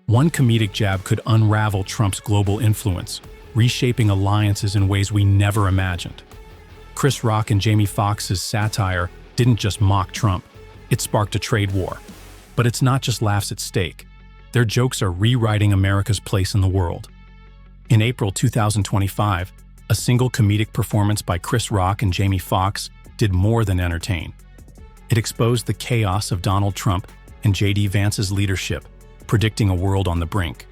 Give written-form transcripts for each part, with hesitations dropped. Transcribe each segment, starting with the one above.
One comedic jab could unravel Trump's global influence, reshaping alliances in ways we never imagined. Rock and Jamie Foxx's satire didn't just mock Trump, it sparked a trade war. But it's not just laughs at stake. Their jokes are rewriting America's place in the world. In April 2025, a single comedic performance by Rock and Jamie Foxx did more than entertain. It exposed the chaos of Donald Trump and JD Vance's leadership, predicting a world on the brink.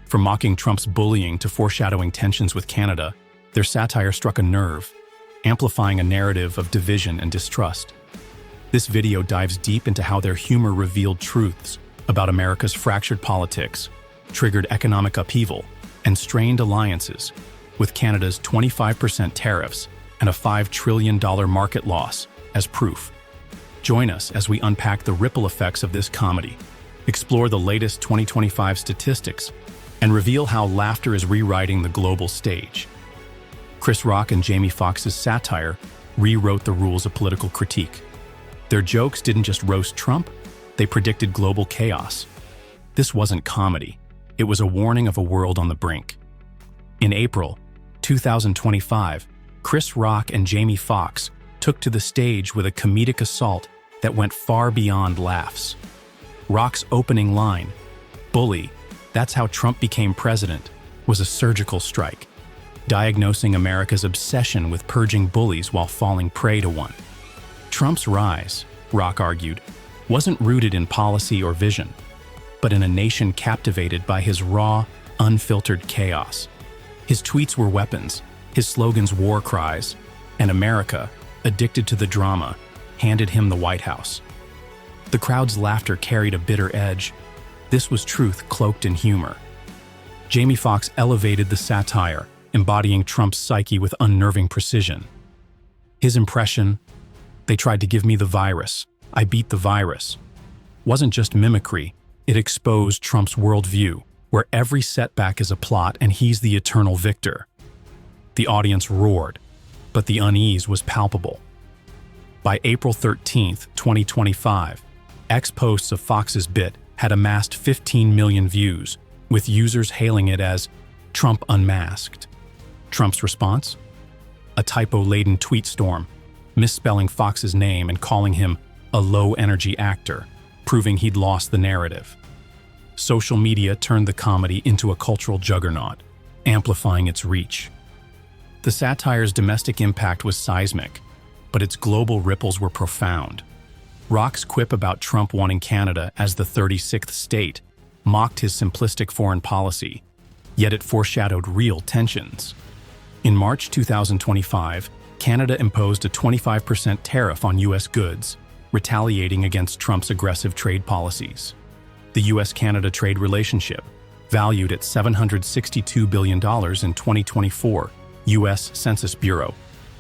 From mocking Trump's bullying to foreshadowing tensions with Canada, their satire struck a nerve, amplifying a narrative of division and distrust. This video dives deep into how their humor revealed truths about America's fractured politics, triggered economic upheaval, and strained alliances, with Canada's 25% tariffs and a $5 trillion market loss as proof. Join us as we unpack the ripple effects of this comedy, explore the latest 2025 statistics, and reveal how laughter is rewriting the global stage. Rock and Jamie Foxx's satire rewrote the rules of political critique. Their jokes didn't just roast Trump, they predicted global chaos. This wasn't comedy, it was a warning of a world on the brink. In April 2025, Rock and Jamie Foxx took to the stage with a comedic assault that went far beyond laughs. Rock's opening line, "Bully, that's how Trump became president," was a surgical strike, diagnosing America's obsession with purging bullies while falling prey to one. Trump's rise, Rock argued, wasn't rooted in policy or vision, but in a nation captivated by his raw, unfiltered chaos. His tweets were weapons, his slogans war cries, and America, addicted to the drama, handed him the White House. The crowd's laughter carried a bitter edge. This was truth cloaked in humor. Jamie Foxx elevated the satire, embodying Trump's psyche with unnerving precision. His impression, "They tried to give me the virus, I beat the virus," wasn't just mimicry, it exposed Trump's worldview, where every setback is a plot and he's the eternal victor. The audience roared, but the unease was palpable. By April 13, 2025, X posts of Foxx's bit had amassed 15 million views, with users hailing it as Trump unmasked. Trump's response? A typo-laden tweet storm, misspelling Foxx's name and calling him a low-energy actor, proving he'd lost the narrative. Social media turned the comedy into a cultural juggernaut, amplifying its reach. The satire's domestic impact was seismic, but its global ripples were profound. Rock's quip about Trump wanting Canada as the 36th state mocked his simplistic foreign policy, yet it foreshadowed real tensions. In March 2025, Canada imposed a 25% tariff on U.S. goods, retaliating against Trump's aggressive trade policies. The U.S.-Canada trade relationship, valued at $762 billion in 2024, U.S. Census Bureau,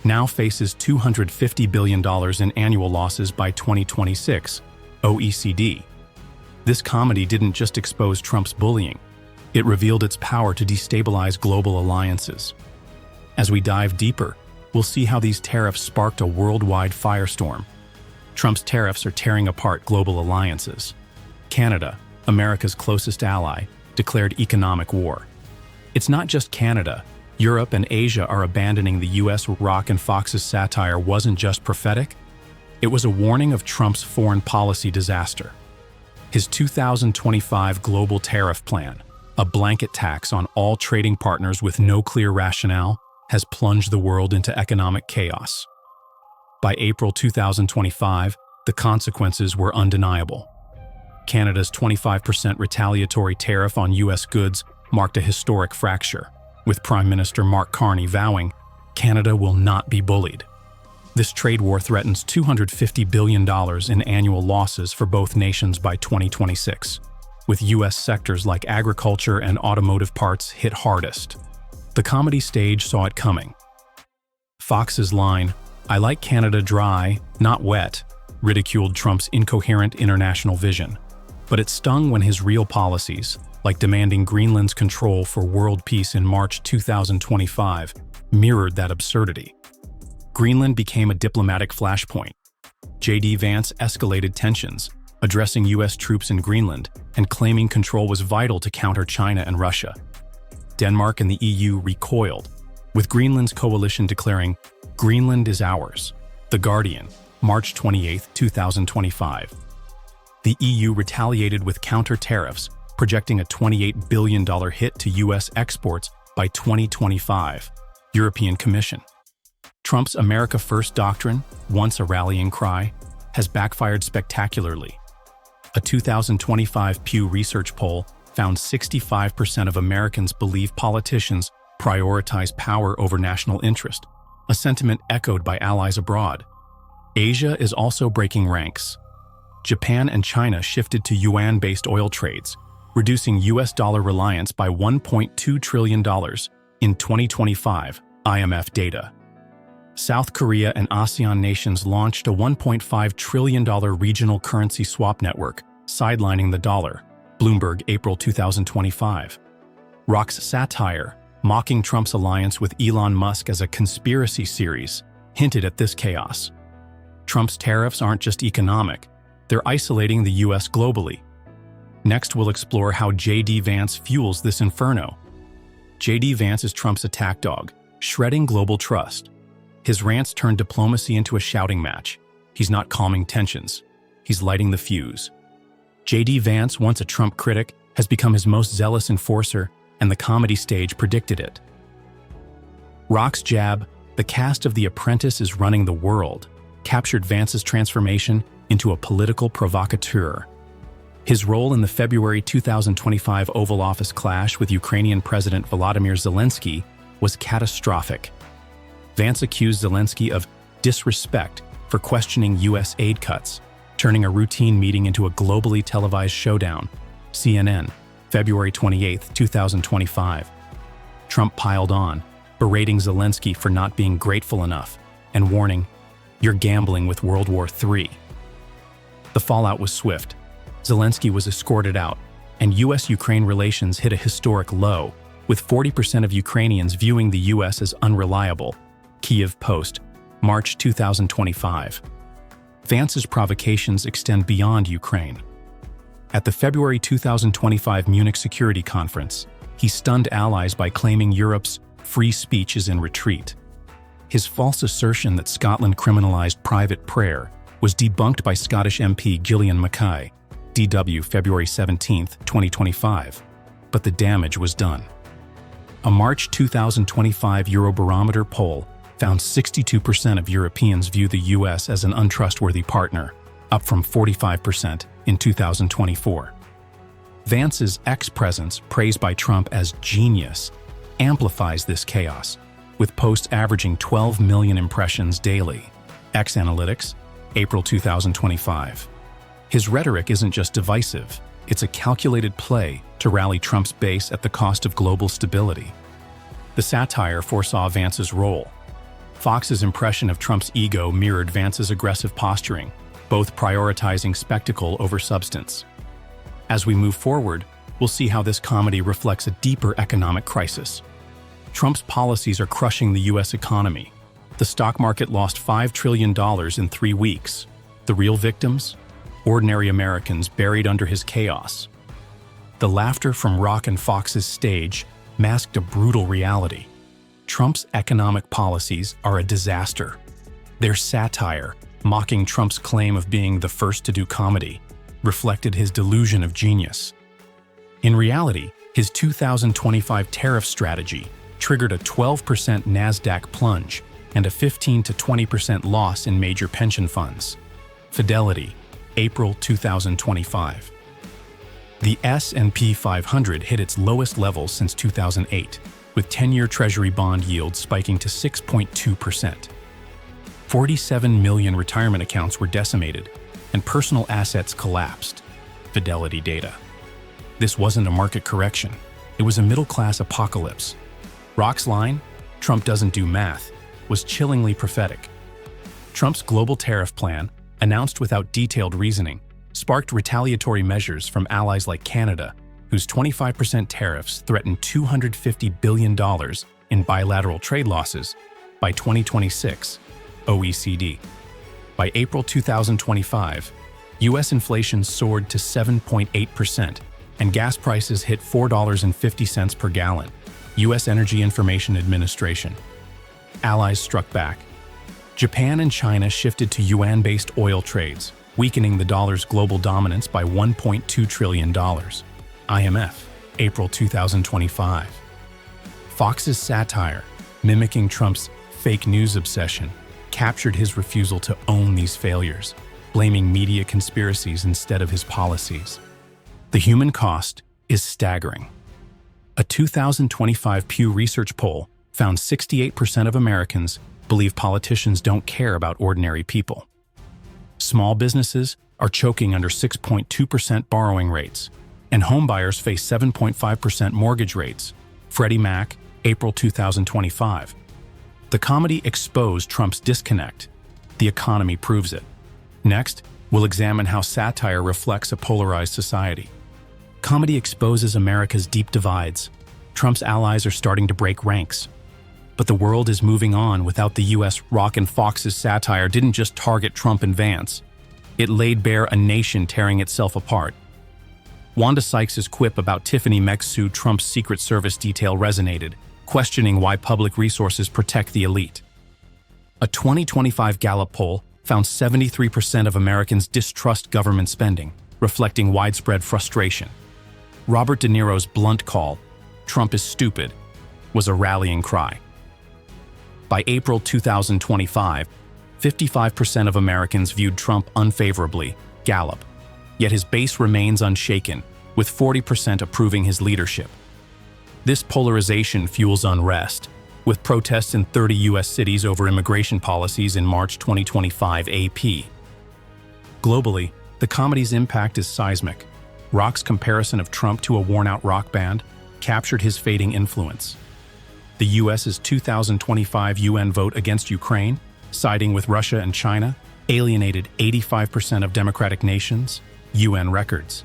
now faces $250 billion in annual losses by 2026, OECD. This comedy didn't just expose Trump's bullying, it revealed its power to destabilize global alliances. As we dive deeper, we'll see how these tariffs sparked a worldwide firestorm. Trump's tariffs are tearing apart global alliances. Canada, America's closest ally, declared economic war. It's not just Canada. Europe and Asia are abandoning the U.S. Rock and Foxx's satire wasn't just prophetic, it was a warning of Trump's foreign policy disaster. His 2025 global tariff plan, a blanket tax on all trading partners with no clear rationale, has plunged the world into economic chaos. By April 2025, the consequences were undeniable. Canada's 25% retaliatory tariff on U.S. goods marked a historic fracture, with Prime Minister Mark Carney vowing, "Canada will not be bullied." This trade war threatens $250 billion in annual losses for both nations by 2026, with U.S. sectors like agriculture and automotive parts hit hardest. The comedy stage saw it coming. Foxx's line, "I like Canada dry, not wet," ridiculed Trump's incoherent international vision. But it stung when his real policies, like demanding Greenland's control for world peace in March 2025, mirrored that absurdity. Greenland became a diplomatic flashpoint. JD Vance escalated tensions, addressing U.S. troops in Greenland and claiming control was vital to counter China and Russia. Denmark and the EU recoiled, with Greenland's coalition declaring, "Greenland is ours." The Guardian, March 28, 2025. The EU retaliated with counter-tariffs, projecting a $28 billion hit to U.S. exports by 2025. European Commission. Trump's America First doctrine, once a rallying cry, has backfired spectacularly. A 2025 Pew Research poll found 65% of Americans believe politicians prioritize power over national interest, a sentiment echoed by allies abroad. Asia is also breaking ranks. Japan and China shifted to yuan-based oil trades, reducing U.S. dollar reliance by $1.2 trillion in 2025, IMF data. South Korea and ASEAN nations launched a $1.5 trillion regional currency swap network, sidelining the dollar. Bloomberg, April 2025. Rock's satire, mocking Trump's alliance with Elon Musk as a conspiracy series, hinted at this chaos. Trump's tariffs aren't just economic, they're isolating the U.S. globally. Next, we'll explore how JD Vance fuels this inferno. JD Vance is Trump's attack dog, shredding global trust. His rants turn diplomacy into a shouting match. He's not calming tensions, he's lighting the fuse. JD Vance, once a Trump critic, has become his most zealous enforcer, and the comedy stage predicted it. Rock's jab, "The cast of The Apprentice is running the world," captured Vance's transformation into a political provocateur. His role in the February 2025 Oval Office clash with Ukrainian President Volodymyr Zelensky was catastrophic. Vance accused Zelensky of disrespect for questioning U.S. aid cuts, turning a routine meeting into a globally televised showdown. CNN, February 28, 2025. Trump piled on, berating Zelensky for not being grateful enough and warning, "You're gambling with World War III." The fallout was swift. Zelensky was escorted out, and U.S.-Ukraine relations hit a historic low, with 40% of Ukrainians viewing the U.S. as unreliable. Kyiv Post, March 2025. Vance's provocations extend beyond Ukraine. At the February 2025 Munich Security Conference, he stunned allies by claiming Europe's free speech is in retreat. His false assertion that Scotland criminalized private prayer was debunked by Scottish MP Gillian Mackay, DW, February 17, 2025, but the damage was done. A March 2025 Eurobarometer poll found 62% of Europeans view the U.S. as an untrustworthy partner, up from 45% in 2024. Vance's X-presence, praised by Trump as genius, amplifies this chaos, with posts averaging 12 million impressions daily. X Analytics, April 2025. His rhetoric isn't just divisive, it's a calculated play to rally Trump's base at the cost of global stability. The satire foresaw Vance's role. Fox's impression of Trump's ego mirrored Vance's aggressive posturing, both prioritizing spectacle over substance. As we move forward, we'll see how this comedy reflects a deeper economic crisis. Trump's policies are crushing the U.S. economy. The stock market lost $5 trillion in 3 weeks. The real victims? Ordinary Americans buried under his chaos. The laughter from Rock and Fox's stage masked a brutal reality. Trump's economic policies are a disaster. Their satire, mocking Trump's claim of being the first to do comedy, reflected his delusion of genius. In reality, his 2025 tariff strategy triggered a 12% NASDAQ plunge and a 15 to 20% loss in major pension funds. Fidelity, April 2025. The S&P 500 hit its lowest level since 2008, with 10-year Treasury bond yields spiking to 6.2%. 47 million retirement accounts were decimated, and personal assets collapsed. Fidelity data. This wasn't a market correction. It was a middle-class apocalypse. Rock's line, "Trump doesn't do math," was chillingly prophetic. Trump's global tariff plan, announced without detailed reasoning, sparked retaliatory measures from allies like Canada, whose 25% tariffs threatened $250 billion in bilateral trade losses by 2026, OECD. By April 2025, U.S. inflation soared to 7.8%, and gas prices hit $4.50 per gallon. U.S. Energy Information Administration. Allies struck back. Japan and China shifted to yuan-based oil trades, weakening the dollar's global dominance by $1.2 trillion. IMF, April 2025. Fox's satire, mimicking Trump's fake news obsession, captured his refusal to own these failures, blaming media conspiracies instead of his policies. The human cost is staggering. A 2025 Pew Research poll found 68% of Americans believe politicians don't care about ordinary people. Small businesses are choking under 6.2% borrowing rates, and homebuyers face 7.5% mortgage rates. Freddie Mac, April 2025. The comedy exposed Trump's disconnect. The economy proves it. Next, we'll examine how satire reflects a polarized society. Comedy exposes America's deep divides. Trump's allies are starting to break ranks. But the world is moving on without the U.S. Rock and Fox's satire didn't just target Trump and Vance. It laid bare a nation tearing itself apart. Wanda Sykes' quip about Tiffany Megsu Trump's Secret Service detail resonated, questioning why public resources protect the elite. A 2025 Gallup poll found 73% of Americans distrust government spending, reflecting widespread frustration. Robert De Niro's blunt call, "Trump is stupid," was a rallying cry. By April 2025, 55% of Americans viewed Trump unfavorably, Gallup. Yet his base remains unshaken, with 40% approving his leadership. This polarization fuels unrest, with protests in 30 U.S. cities over immigration policies in March 2025 AP. Globally, the comedy's impact is seismic. Rock's comparison of Trump to a worn-out rock band captured his fading influence. The U.S.'s 2025 UN vote against Ukraine, siding with Russia and China, alienated 85% of democratic nations, UN records.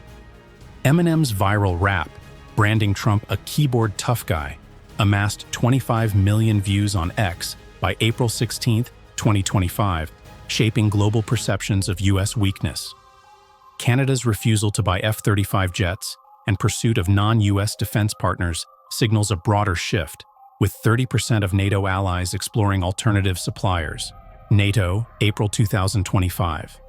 Eminem's viral rap, branding Trump a keyboard tough guy, amassed 25 million views on X by April 16, 2025, shaping global perceptions of U.S. weakness. Canada's refusal to buy F-35 jets and pursuit of non-U.S. defense partners signals a broader shift, with 30% of NATO allies exploring alternative suppliers. NATO, April 2025.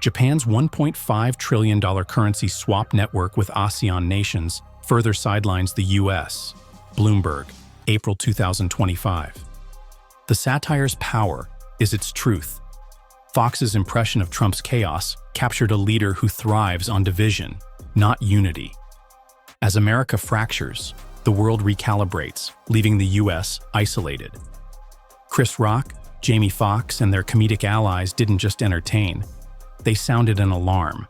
Japan's $1.5 trillion currency swap network with ASEAN nations further sidelines the U.S. Bloomberg, April 2025. The satire's power is its truth. Fox's impression of Trump's chaos captured a leader who thrives on division, not unity. As America fractures, the world recalibrates, leaving the U.S. isolated. Chris Rock, Jamie Foxx, and their comedic allies didn't just entertain. They sounded an alarm.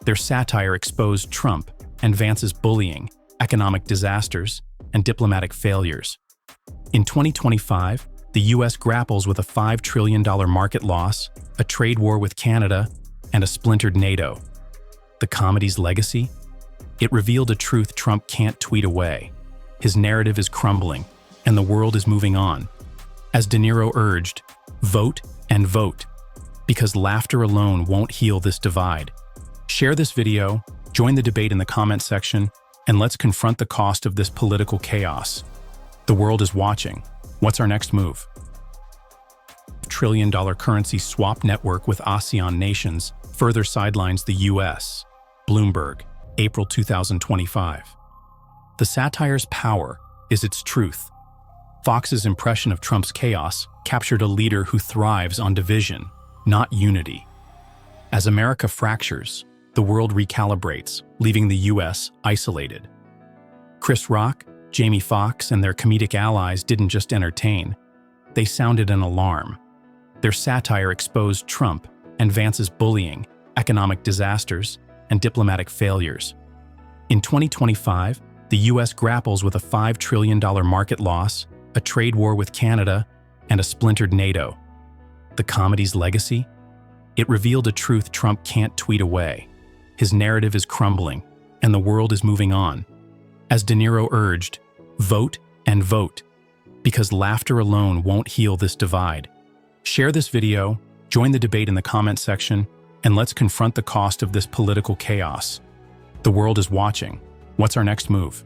Their satire exposed Trump and Vance's bullying, economic disasters, and diplomatic failures. In 2025, the U.S. grapples with a $5 trillion market loss, a trade war with Canada, and a splintered NATO. The comedy's legacy? It revealed a truth Trump can't tweet away. His narrative is crumbling, and the world is moving on. As De Niro urged, vote and vote, because laughter alone won't heal this divide. Share this video, join the debate in the comment section, and let's confront the cost of this political chaos. The world is watching. What's our next move? $1 trillion currency swap network with ASEAN nations further sidelines the U.S. Bloomberg, April 2025. The satire's power is its truth. Fox's impression of Trump's chaos captured a leader who thrives on division, not unity. As America fractures, the world recalibrates, leaving the U.S. isolated. Chris Rock, Jamie Foxx, and their comedic allies didn't just entertain. They sounded an alarm. Their satire exposed Trump and Vance's bullying, economic disasters, and diplomatic failures. In 2025, the U.S. grapples with a $5 trillion market loss, a trade war with Canada, and a splintered NATO. The comedy's legacy? It revealed a truth Trump can't tweet away. His narrative is crumbling, and the world is moving on. As De Niro urged, vote and vote, because laughter alone won't heal this divide. Share this video, join the debate in the comment section, And let's confront the cost of this political chaos. The world is watching. What's our next move?